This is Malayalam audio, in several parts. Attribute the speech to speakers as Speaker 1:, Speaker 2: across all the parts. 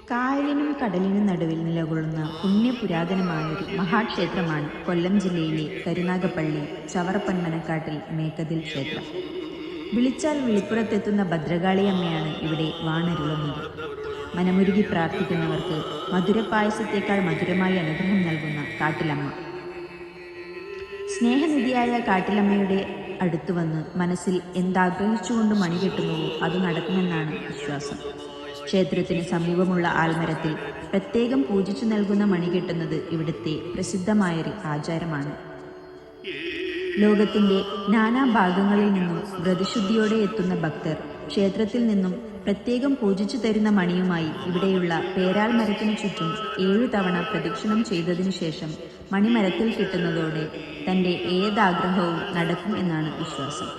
Speaker 1: കായലിനും കടലിനും നടുവിൽ നിലകൊള്ളുന്ന പുണ്യപുരാതനമായൊരു മഹാക്ഷേത്രമാണ് കൊല്ലം ജില്ലയിലെ കരുനാഗപ്പള്ളി ചവറപ്പന്മനക്കാട്ടിൽ മേക്കതിൽ ക്ഷേത്രം. വിളിച്ചാൽ വിളിപ്പുറത്തെത്തുന്ന ഭദ്രകാളിയമ്മയാണ് ഇവിടെ വാണരുളുന്നത്. മനമുരുകി പ്രാർത്ഥിക്കുന്നവർക്ക് മധുരപായസത്തേക്കാൾ മധുരമായി അനുഗ്രഹം നൽകുന്ന കാട്ടിലമ്മ. സ്നേഹനിധിയായ കാട്ടിലമ്മയുടെ അടുത്തു വന്ന് മനസ്സിൽ എന്താഗ്രഹിച്ചുകൊണ്ട് മണി കെട്ടുന്നുവോ അത് നടക്കുമെന്നാണ് വിശ്വാസം. ക്ഷേത്രത്തിന് സമീപമുള്ള ആൽമരത്തിൽ പ്രത്യേകം പൂജിച്ചു നൽകുന്ന മണി കെട്ടുന്നത് ഇവിടുത്തെ പ്രസിദ്ധമായൊരു ആചാരമാണ്. ലോകത്തിന്റെ നാനാഭാഗങ്ങളിൽ നിന്നും വ്രതശുദ്ധിയോടെ എത്തുന്ന ഭക്തർ ക്ഷേത്രത്തിൽ നിന്നും പ്രത്യേകം പൂജിച്ചു തരുന്ന മണിയുമായി ഇവിടെയുള്ള പേരാൽ മരത്തിനു ചുറ്റും 7 തവണ പ്രദക്ഷിണം ചെയ്തതിനു ശേഷം മണിമരത്തിൽ കിട്ടുന്നതോടെ തൻ്റെ ഏതാഗ്രഹവും നടക്കും എന്നാണ് വിശ്വാസം.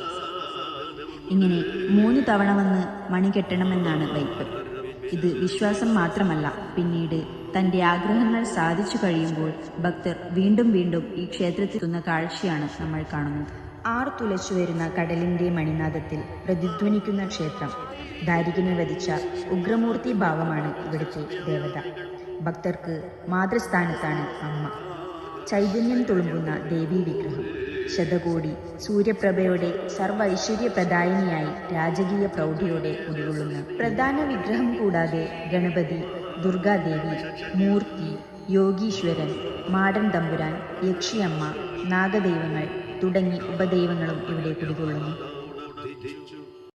Speaker 1: ഇങ്ങനെ 3 തവണ വന്ന് മണി കെട്ടണമെന്നാണ് വയ്പ്. ഇത് വിശ്വാസം മാത്രമല്ല, പിന്നീട് തൻ്റെ ആഗ്രഹങ്ങൾ സാധിച്ചു കഴിയുമ്പോൾ ഭക്തർ വീണ്ടും വീണ്ടും ഈ ക്ഷേത്രത്തിലെത്തുന്ന കാഴ്ചയാണ് നമ്മൾ കാണുന്നത്. തുലച്ചു വരുന്ന കടലിൻ്റെ മണിനാദത്തിൽ പ്രതിധ്വനിക്കുന്ന ക്ഷേത്രം. ദാരികനെ വധിച്ച ഉഗ്രമൂർത്തി ഭാവമാണ് ഇവിടുത്തെ ദേവത. ഭക്തർക്ക് മാതൃസ്ഥാനത്താണ് അമ്മ. ചൈതന്യം തുളുമ്പുന്ന ദേവീ വിഗ്രഹം. ശതകോടി സൂര്യപ്രഭയോടെ സർവ ഐശ്വര്യപ്രദായിനിയായി രാജകീയ പ്രൗഢിയോടെ ഉൾക്കൊള്ളുന്ന പ്രധാന വിഗ്രഹം കൂടാതെ ഗണപതി, ദുർഗാദേവി, മൂർത്തി, യോഗീശ്വരൻ, മാടൻ തമ്പുരാൻ, യക്ഷിയമ്മ, നാഗദൈവങ്ങൾ തുടങ്ങി ഉപദൈവങ്ങളും ഇവിടെ കുടികൊള്ളുന്നു.